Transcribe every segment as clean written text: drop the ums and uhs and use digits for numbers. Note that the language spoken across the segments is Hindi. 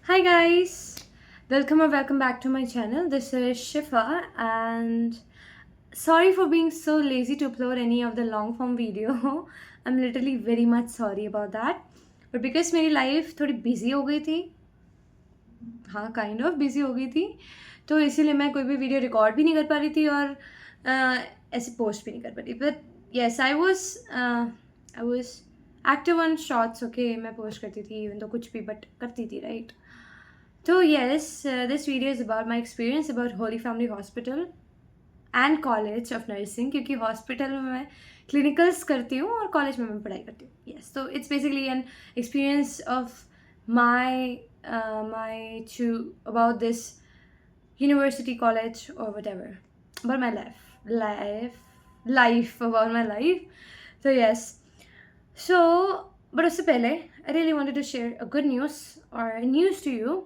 Hi guys, welcome or welcome back to my channel. This is Shifa and sorry for being so lazy to upload any of the long form video. I'm literally very much sorry about that. But because मेरी life थोड़ी busy हो गई थी, हाँ काइंड ऑफ बिजी हो गई थी, तो इसीलिए मैं कोई भी वीडियो रिकॉर्ड भी नहीं कर पा रही थी और ऐसे पोस्ट भी नहीं कर पा रही. But yes I was active on shorts. Okay, मैं पोस्ट करती थी इवन तो कुछ भी बट करती थी, राइट. तो yes, this video is about my experience about Holi family hospital and college of nursing, क्योंकि हॉस्पिटल में मैं क्लिनिकल्स करती हूँ और कॉलेज में मैं पढ़ाई करती हूँ. येस, तो it's basically an experience of my to about this university, college, or whatever, about my life about my life. So yes, so but उससे पहले I really wanted to share a good news or news to you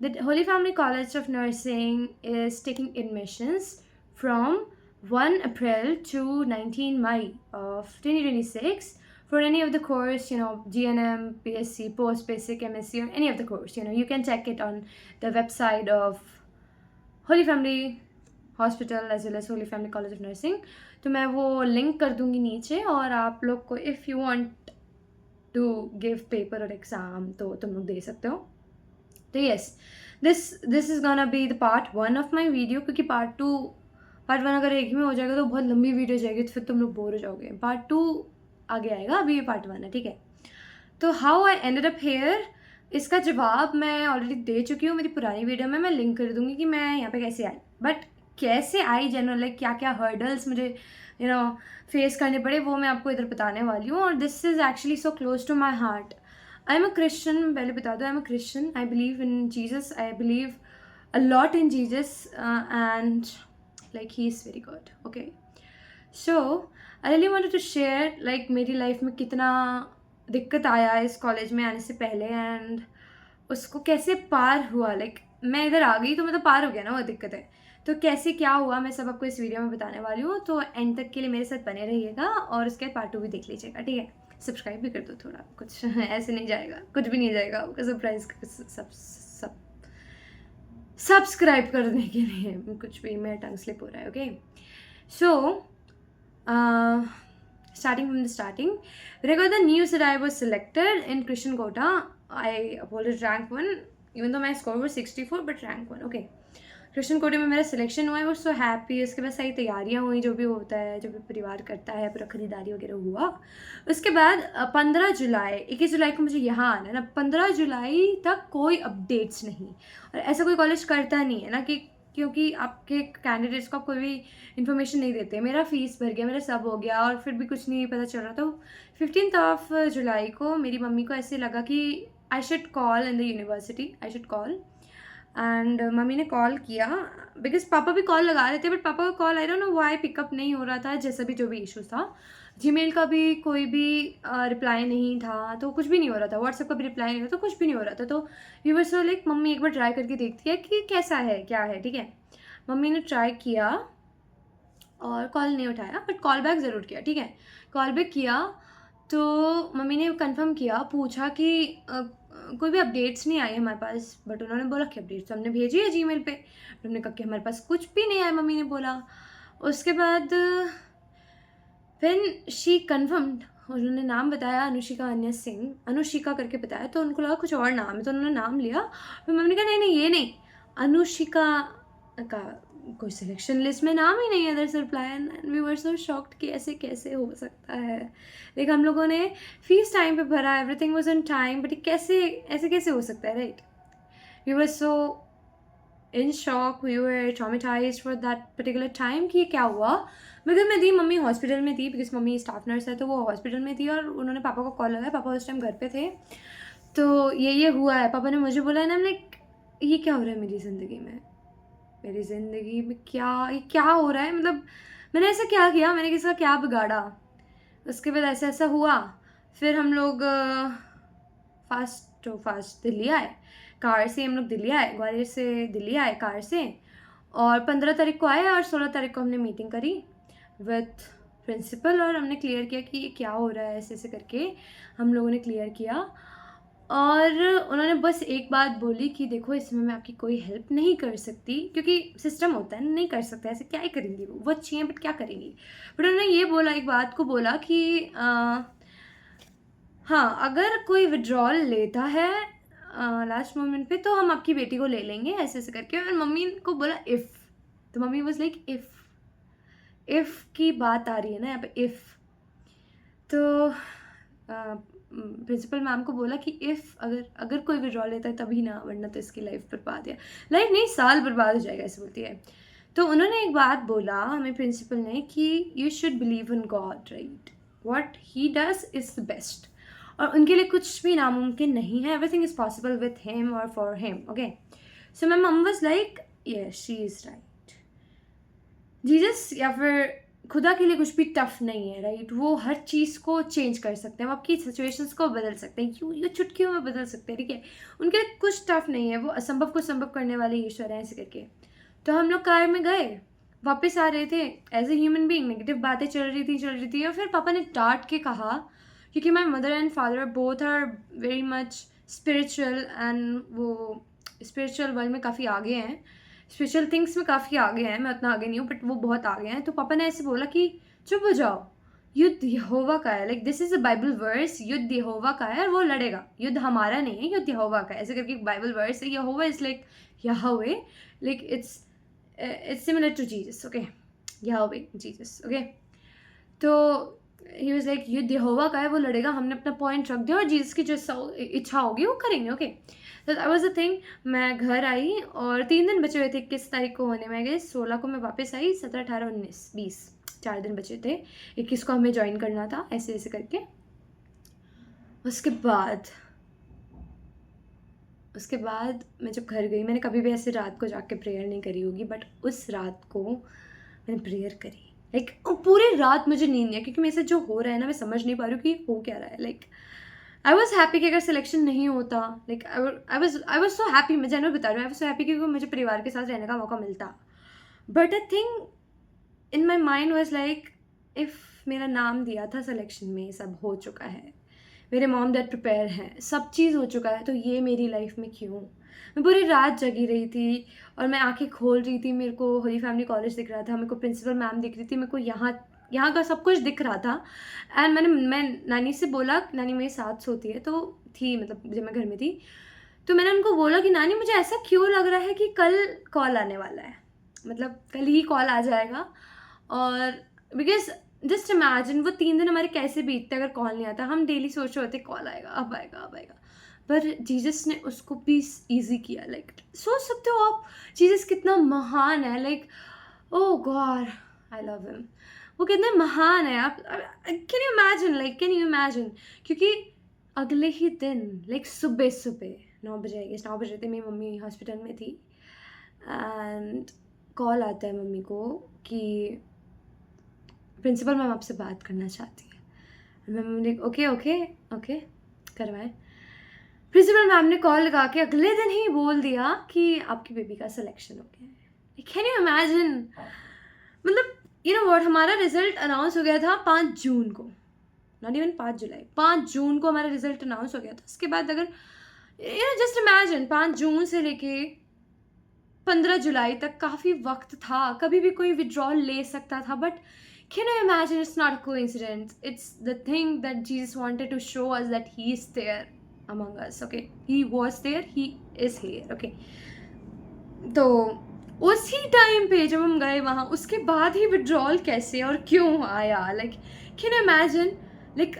that Holy Family College of Nursing is taking admissions from 1 April to 19 May of 2026 for any of the course, GNM, PSC, post basic, MSc, or any of the course. You can check it on the website of Holy Family Hospital as well as Holy Family College of Nursing. तो मैं वो लिंक कर दूंगी नीचे, और आप लोग को if you want to give paper और एग्ज़ाम तो तुम लोग दे सकते हो. तो yes, this is gonna be the part 1 of my video, क्योंकि पार्ट 1 अगर एक ही में हो जाएगा तो बहुत लंबी वीडियो जाएगी, तो फिर तुम लोग बोर हो जाओगे. पार्ट 2 आगे आएगा, अभी ये पार्ट 1 है, ठीक है. तो how I ended up here, इसका जवाब मैं ऑलरेडी दे चुकी हूँ मेरी पुरानी वीडियो में. मैं लिंक कर दूँगी कि मैं यहाँ पे कैसे आई, बट कैसे आई जनरल, लाइक क्या क्या हर्डल्स मुझे फेस करने पड़े, वो मैं आपको इधर बताने वाली हूँ. और this is actually so close to my heart. I am a Christian, पहले बता दो, I am a Christian. I believe in Jesus, I believe a lot in Jesus, and like he is very good. Okay, so I really wanted to share like मेरी लाइफ में कितना दिक्कत आया इस कॉलेज में आने से पहले, एंड उसको कैसे पार हुआ. लाइक मैं इधर आ गई तो मतलब पार हो गया ना वो दिक्कत है, तो कैसे क्या हुआ मैं सब आपको इस वीडियो में बताने वाली हूँ. तो एंड तक के लिए मेरे साथ बने रहिएगा, और उसके बाद पार्ट 2 भी देख लीजिएगा, ठीक है. सब्सक्राइब भी कर दो थोड़ा, कुछ ऐसे नहीं जाएगा, कुछ भी नहीं जाएगा आपका सरप्राइज. सब्सक्राइब करने के लिए कुछ भी, मेरा टंग स्लिप हो रहा है. Okay, so starting from the starting, when I got the news that I was selected in Christian Kota, I uploaded rank 1, even though my score was 64, but rank 1. Okay, Christian कोटे में मेरा सिलेक्शन हुआ है, वो सो हैप्पी. उसके बाद सारी तैयारियाँ हुई, जो भी होता है, जो भी परिवार करता है, पूरा खरीदारी वगैरह हुआ. उसके बाद 15 जुलाई, 21 जुलाई को मुझे यहाँ आना है ना. 15 जुलाई तक कोई अपडेट्स नहीं, और ऐसा कोई कॉलेज करता नहीं है ना, कि क्योंकि आपके कैंडिडेट्स को आप कोई भी इन्फॉर्मेशन नहीं देते. मेरा फ़ीस भर गया, मेरा सब हो गया, और फिर भी कुछ नहीं पता चल रहा. तो 15 जुलाई को मेरी मम्मी को ऐसे लगा कि I should call in the university, I should call. And mummy ने कॉल किया, बिकॉज पापा भी कॉल लगा रहे थे, बट पापा का call I don't know why pickup नहीं हो रहा था. जैसा भी जो भी इशू था, जीमेल का भी कोई भी रिप्लाई नहीं था, तो कुछ भी नहीं हो रहा था. व्हाट्सएप का भी रिप्लाई नहीं हो रहा था, कुछ भी नहीं हो रहा था. तो we were so like, mummy एक बार ट्राई करके देखती है कि कैसा है, क्या है, ठीक है. मम्मी ने ट्राई किया और कॉल नहीं उठाया, बट कॉल बैक ज़रूर किया, ठीक है. कॉल बैक किया तो मम्मी ने कंफर्म किया, पूछा कि कोई भी अपडेट्स नहीं आई हमारे पास. बट उन्होंने बोला कि अपडेट्स हमने भेजी है जीमेल पे. हमने कहा कि हमारे पास कुछ भी नहीं आया, मम्मी ने बोला. उसके बाद व्हेन शी कन्फर्म्ड, उन्होंने नाम बताया अनुशिका अन्य सिंह, अनुशिका करके बताया, तो उनको लगा कुछ और नाम है, तो उन्होंने नाम लिया. फिर मम्मी ने कहा नहीं नहीं ये नहीं, अनुशिका का कोई सिलेक्शन लिस्ट में नाम ही नहीं है. Other reply, and we were so shocked कि ऐसे कैसे हो सकता है. लाइक हम लोगों ने फीस टाइम पे भरा, everything was on time, but कैसे ऐसे कैसे हो सकता है, right. We were so in shock, we were traumatized for that particular time कि क्या हुआ. बिकॉज मैं थी, मम्मी हॉस्पिटल में थी, बिकॉज मम्मी स्टाफ नर्स है, तो वो हॉस्पिटल में थी, और उन्होंने पापा को कॉल लगाया. पापा उस टाइम घर पे थे, तो ये हुआ है. पापा ने मुझे बोला ना, लाइक ये क्या हो रहा है मेरी ज़िंदगी में, मेरी ज़िंदगी में क्या हो रहा है, मतलब मैंने ऐसा क्या किया, मैंने किसका क्या बिगाड़ा. उसके बाद ऐसा ऐसा हुआ. फिर हम लोग फास्ट दिल्ली आए कार से. हम लोग दिल्ली आए, ग्वालियर से दिल्ली आए कार से, और 15 तारीख को आए, और 16 तारीख को हमने मीटिंग करी विथ प्रिंसिपल, और हमने क्लियर किया कि ये क्या हो रहा है, ऐसे ऐसे करके हम लोगों ने क्लियर किया. और उन्होंने बस एक बात बोली कि देखो इसमें मैं आपकी कोई हेल्प नहीं कर सकती, क्योंकि सिस्टम होता है नहीं कर सकते, ऐसे क्या ही करेंगी, वो अच्छी हैं बट क्या करेंगी। बट उन्होंने ये बोला, एक बात को बोला कि हाँ, अगर कोई विड्रॉल लेता है लास्ट मोमेंट पे तो हम आपकी बेटी को ले लेंगे, ऐसे ऐसे करके। और मम्मी को बोला इफ़, तो मम्मी वाज लाइक इफ़ की बात आ रही है ना यहाँ पे, इफ़। तो प्रिंसिपल मैम को बोला कि इफ़ अगर कोई विड्रॉल लेता है तभी ना, वरना तो इसकी लाइफ बर्बाद है, लाइफ नहीं साल बर्बाद हो जाएगा, ऐसे बोलती है। तो उन्होंने एक बात बोला हमें प्रिंसिपल ने कि you should believe in God, right, what he does is the best, और उनके लिए कुछ भी नामुमकिन नहीं है, everything is possible with him और for him, okay. So my mom was like yes she is right, Jesus या फिर खुदा के लिए कुछ भी टफ नहीं है, राइट। वो हर चीज़ को चेंज कर सकते हैं, वो आपकी सिचुएशंस को बदल सकते हैं, क्यों ये चुटकियों में बदल सकते हैं, ठीक है। उनके लिए कुछ टफ नहीं है, वो असंभव को संभव करने वाले ईश्वर हैं, ऐसे करके। तो हम लोग कार में गए, वापस आ रहे थे, as a human being negative बातें चल रही थी, और फिर पापा ने डांट के कहा, क्योंकि my mother and father both are very much spiritual, and वो स्पिरिचुअल वर्ल्ड में काफ़ी आगे हैं, स्पिरिचुअल थिंग्स में काफ़ी आगे हैं, मैं उतना आगे नहीं हूँ बट वो बहुत आगे हैं। तो पापा ने ऐसे बोला कि चुप हो जाओ, युद्ध यहोवा का है, like this is a Bible verse, युद्ध यहोवा का है और वो लड़ेगा, युद्ध हमारा नहीं है, युद्ध यहोवा का है, ऐसे करके एक बाइबल वर्स है। Yahova is like Yahweh, like it's similar to Jesus, okay, Yahweh Jesus, okay. तो ही वाज लाइक युद्ध यहोवा का है, वो लड़ेगा, हमने अपना पॉइंट रख दिया और जीसस की जो इच्छा होगी वो करेंगे, ओके। तो दैट वाज द थिंग। मैं घर आई और 3 दिन बचे हुए थे, 21 तारीख को होने में गए, 16 को मैं वापस आई, 17, 18, 19, 20, 4 दिन बचे थे, 21 को हमें ज्वाइन करना था, ऐसे ऐसे करके। उसके बाद मैं जब घर गई, मैंने कभी भी ऐसे रात को जाके प्रेयर नहीं करी होगी, बट उस रात को मैंने प्रेयर करी, लाइक पूरी रात मुझे नींद नहीं है, क्योंकि मेरे से जो हो रहा है ना, मैं समझ नहीं पा रही हूँ कि हो क्या रहा है। लाइक आई वॉज हैप्पी कि अगर सिलेक्शन नहीं होता, like I was so happy, मैं जनरल बता रही हूँ, आई वॉज सो हैप्पी क्योंकि मुझे परिवार के साथ रहने का मौका मिलता। But I think in my mind was like, if मेरा नाम दिया था सिलेक्शन में, सब हो चुका है, मेरे मॉम डैड प्रिपेयर हैं, सब चीज़ हो चुका है, तो ये मेरी लाइफ में क्यों। मैं पूरी रात जगी रही थी और मैं आंखें खोल रही थी, मेरे को होली फैमिली कॉलेज दिख रहा था, मेरे को प्रिंसिपल मैम दिख रही थी, मेरे को यहाँ का सब कुछ दिख रहा था। एंड मैं नानी से बोला, नानी मेरे साथ सोती है, तो थी मतलब जब मैं घर में थी, तो मैंने उनको बोला कि नानी मुझे ऐसा क्यों लग रहा है कि कल कॉल आने वाला है, मतलब कल ही कॉल आ जाएगा। और बिकॉज जस्ट इमेजिन वो 3 दिन हमारे कैसे बीतते अगर कॉल नहीं आता। हम डेली सोच रहे होते कॉल आएगा, अब आएगा, अब आएगा, पर जीसस ने उसको भी ईजी किया। लाइक सोच सकते हो आप जीसस कितना महान है, like oh God I love him, वो कितने महान है। आप कैन यू इमेजिन, क्योंकि अगले ही दिन लाइक सुबह 9 बजे थे, मेरी मम्मी हॉस्पिटल में थी, एंड कॉल आता है मम्मी को कि प्रिंसिपल मैम आपसे बात करना चाहती है। मैम ओके करवाएं। प्रिंसिपल मैम ने कॉल लगा के अगले दिन ही बोल दिया कि आपकी बेबी का सिलेक्शन हो गया है। कैन यू इमेजिन, मतलब यू नो व्हाट, हमारा रिजल्ट अनाउंस हो गया था 5 जून को, नॉट इवन 5 जुलाई, 5 जून को हमारा रिजल्ट अनाउंस हो गया था। उसके बाद अगर जस्ट इमेजिन 5 जून से लेके 15 जुलाई तक काफ़ी वक्त था, कभी भी कोई विड्रॉल ले सकता था। But can you imagine, it's not a coincidence, it's the thing that Jesus wanted to show us that he is there among us, okay, he was there, he is here, okay। तो उसी टाइम पे जब हम गए वहाँ, उसके बाद ही विड्रॉल कैसे और क्यों आया, like can you imagine. Like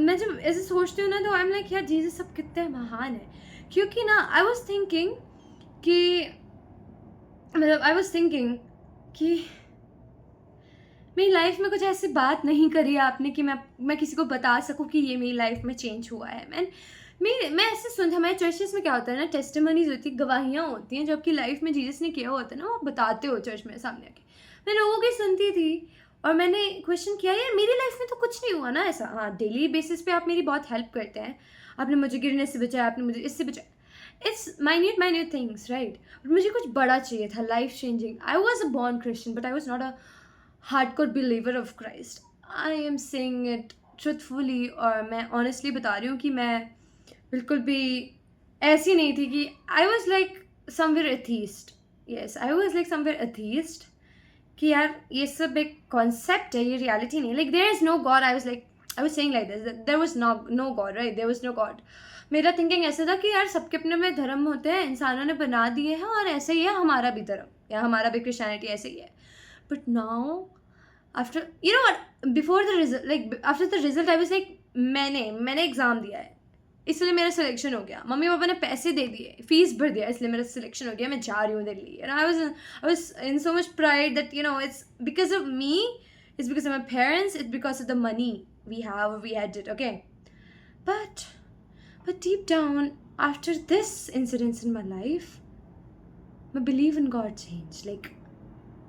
मैं जब ऐसे सोचती हूँ ना, तो आई एम लाइक यार जीसस सब कितने महान है। क्योंकि ना आई वॉज थिंकिंग कि मेरी लाइफ में कुछ ऐसी बात नहीं करी आपने कि मैं किसी को बता सकूं कि ये मेरी लाइफ में चेंज हुआ है। मैं ऐसे सुनती, हमारे चर्चेस में क्या होता है ना, टेस्टिमनीज होती है, गवाहियाँ होती हैं जो आपकी लाइफ में जीसस ने किया होता है ना, वो आप बताते हो चर्च में सामने आके। मैं लोगों की सुनती थी और मैंने क्वेश्चन किया, यार मेरी लाइफ में तो कुछ नहीं हुआ ना ऐसा। हाँ, डेली बेसिस पे आप मेरी बहुत हेल्प करते हैं, आपने मुझे गिरने से बचाया, आपने मुझे इससे बचाया, it's minute things, right. But मुझे कुछ बड़ा चाहिए था, life changing. I was a born Christian but I was not a hardcore believer of Christ. I am saying it truthfully, और मैं ऑनेस्टली बता रही हूँ कि मैं बिल्कुल भी ऐसी नहीं थी कि I was like somewhere atheist. Yes, I was like somewhere atheist कि यार ये सब एक कॉन्सेप्ट है, ये रियलिटी नहीं है. Like there is no God. I was saying like this, there was no God, right? There was no God. मेरा थिंकिंग ऐसा था कि यार सबके अपने अपने धर्म होते हैं, इंसानों ने बना दिए हैं, और ऐसे ही है हमारा भी धर्म या हमारा भी क्रिश्चियनिटी ऐसे ही है. But now after you know what, before the result, like after the result I was like मैंने एग्ज़ाम दिया है, इसलिए मेरा सिलेक्शन हो गया. मम्मी पापा ने पैसे दे दिए, फीस भर दिया, इसलिए मेरा सिलेक्शन हो गया, मैं जा रही हूँ Delhi. And I was in so much pride that it's because of me, it's because of my parents, it's because of the money we had it, okay? But deep down, after this incidents in my life, I believe in God change. Like,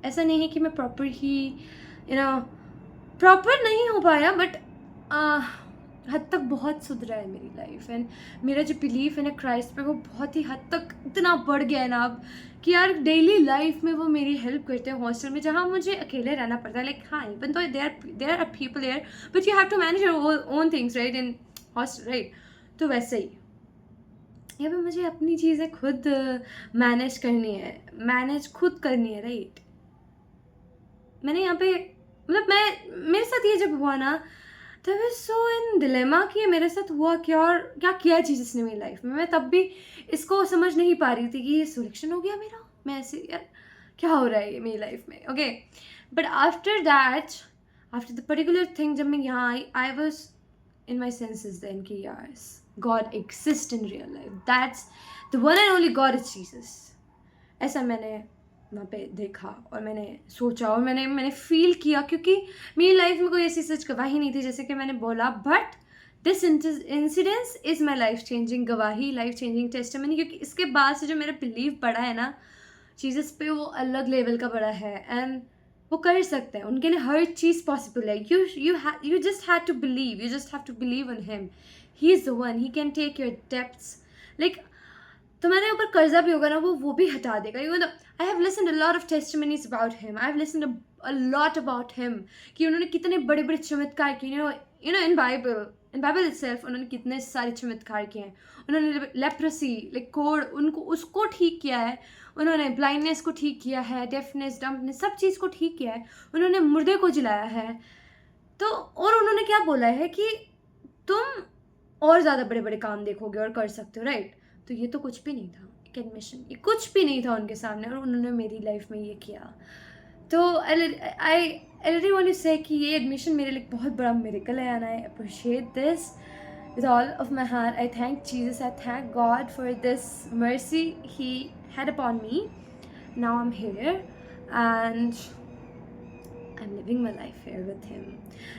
ऐसा नहीं है कि मैं प्रॉपर ही प्रॉपर नहीं हो पाया, बट हद तक बहुत सुधरा है मेरी लाइफ. एंड मेरा जो बिलीफ है ना क्राइस्ट पे, वो बहुत ही हद तक इतना बढ़ गया है ना अब कि यार डेली लाइफ में वो मेरी हेल्प करते हैं. हॉस्टल में जहाँ मुझे अकेले रहना पड़ता है, लाइक हाँ, even though there are people there, but you have to manage your own things, right, in hostel, right? तो वैसे ही यहाँ पे मुझे अपनी चीज़ें खुद मैनेज खुद करनी है, राइट? मैंने यहाँ पे मेरे साथ ये जब हुआ ना, तब मैं सो इन डिलेमा कि ये मेरे साथ हुआ क्या और क्या किया चीज़ ने मेरी लाइफ में. मैं तब भी इसको समझ नहीं पा रही थी कि ये सिलेक्शन हो गया मेरा, मैं ऐसे यार क्या हो रहा है ये मेरी लाइफ में, okay? But after the particular thing, जब मैं यहाँ आई was in my senses then कि यार God exist in real life, that's the one and only God is Jesus. ऐसा मैंने वहाँ पे देखा और मैंने सोचा और मैंने फील किया, क्योंकि मेरी लाइफ में कोई ऐसी सच गवाही नहीं थी जैसे कि मैंने बोला. But this incidence is my life changing गवाही, लाइफ चेंजिंग टेस्टिमनी, क्योंकि इसके बाद से जो मेरा बिलीव बढ़ा है ना चीज़स पे, वो अलग लेवल का बढ़ा है. एंड वो कर सकते हैं, उनके लिए हर चीज़ पॉसिबल है. You just have to believe in him. He is the one, he can take your depths. Like तुम्हारे ऊपर कर्जा भी होगा ना, वो भी हटा देगा. I have listened a lot of testimonies about him. I have listened a lot about him कि उन्होंने कितने बड़े बड़े चमत्कार किए. इन बाइबल इटसेल्फ उन्होंने कितने सारे चमत्कार किए हैं. उन्होंने लेप्रेसी, लाइक कोढ़, उसको ठीक किया है. उन्होंने ब्लाइंडनेस को ठीक किया है, डेफनेस, डम्पनेस, सब चीज़ को ठीक किया है. उन्होंने मुर्दे को जिलाया है. तो और उन्होंने क्या बोला है कि तुम और ज़्यादा बड़े बड़े काम देखोगे और कर सकते हो, राइट? तो ये तो कुछ भी नहीं था, एक एडमिशन, ये कुछ भी नहीं था उनके सामने, और उन्होंने मेरी लाइफ में ये किया. तो आई रियली वांट टू से कि ये एडमिशन मेरे लिए बहुत बड़ा मिरेकल है. And I appreciate this with all of my heart. I thank Jesus, I thank God for this mercy he had upon me. Now I'm here and I'm living my life here with him.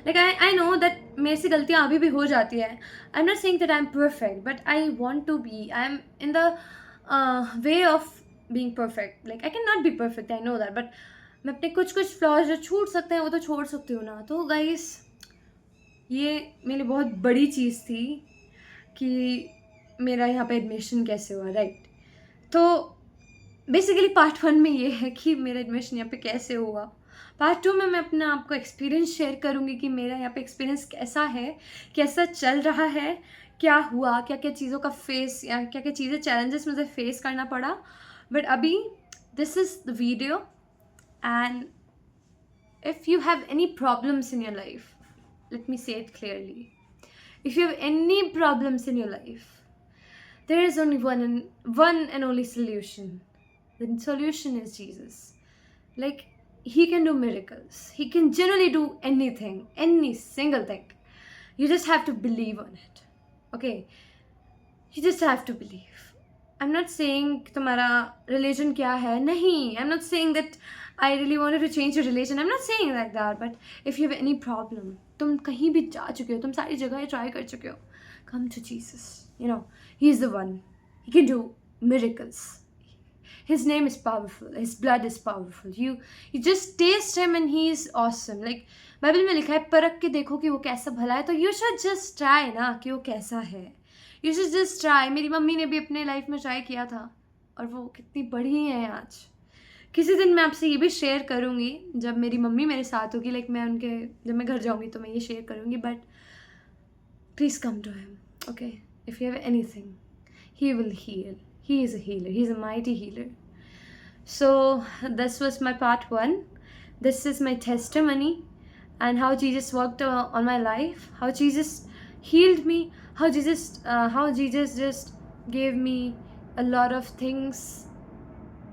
Like I know that मेरे से गलतियाँ अभी भी हो जाती है. I'm not saying that I'm perfect, but I want to be. I'm in the way of being perfect. Like I cannot be perfect, I know that, but मैं अपने कुछ फ्लॉज जो छूट सकते हैं वो तो छोड़ सकती हूँ ना. तो गाइस, ये मेरे लिए बहुत बड़ी चीज़ थी कि मेरा यहाँ पे एडमिशन कैसे हुआ, राइट? तो बेसिकली पार्ट 1 में ये है कि मेरा एडमिशन यहाँ पे कैसे हुआ. पार्ट 2 में मैं अपना आपको एक्सपीरियंस शेयर करूँगी कि मेरा यहाँ पे एक्सपीरियंस कैसा है, कैसा चल रहा है, क्या हुआ, क्या क्या चीज़ों का फेस या क्या क्या चीज़ें चैलेंजेस मुझे फेस करना पड़ा. बट अभी this is the video, and if you have any problems in your life, let me say it clearly. If you have any problems in your life, there is only one and only solution. The solution is Jesus. Like, he can do miracles. He can generally do anything, any single thing. You just have to believe on it. Okay? You just have to believe. I'm not saying तुम्हारा religion क्या है, नहीं. I'm not saying that I really wanted to change your religion. I'm not saying like that. But if you have any problem, तुम कहीं भी जा चुके हो, तुम सारी जगह ट्राई कर चुके हो, come to Jesus. You know, He is the one. He can do miracles. His name is powerful. His blood is powerful. You just taste Him and He is awesome. Like Bible में लिखा है, परख के देखो कि वो कैसा भला है. तो you should just try ना कि वो कैसा है. You should just try. मेरी मम्मी ने भी अपने लाइफ में ट्राई किया था और वो कितनी बड़ी है आज. किसी दिन मैं आपसे ये भी शेयर करूँगी जब मेरी मम्मी मेरे साथ होगी. लाइक जब मैं घर जाऊँगी तो मैं ये शेयर करूँगी. But please come to him, okay? if you have anything, He will heal. He is a healer. He's a mighty healer. So this was my part one. This is my testimony and how Jesus worked on my life, how Jesus healed me, how Jesus just gave me a lot of things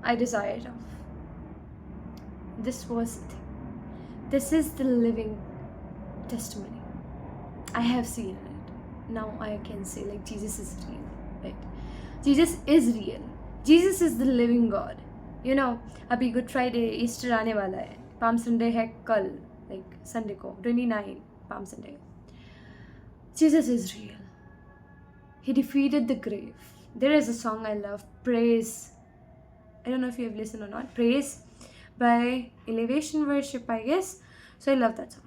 I desired of. This was it. This is the living testimony. I have seen it. Now I can say like Jesus is real, right? Jesus is real. Jesus is the living God. You know, अभी गुड फ्राइडे ईस्टर आने वाला है, पाम संडे है कल, like संडे को 29 palm Sunday. Jesus is real. He defeated the grave. There is a song I love, Praise. I don't know if you have listened or not. Praise by Elevation Worship, I guess. So I love that song.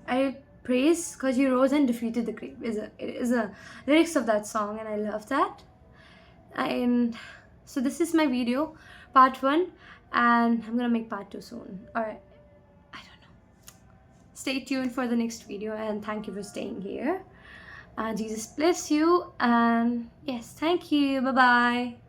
I praise because He rose and defeated the grave. It is a lyrics of that song, and I love that. And so this is my video, part one, and I'm gonna make part two soon. Or I don't know. Stay tuned for the next video, and thank you for staying here. And Jesus bless you. And yes, thank you. Bye bye.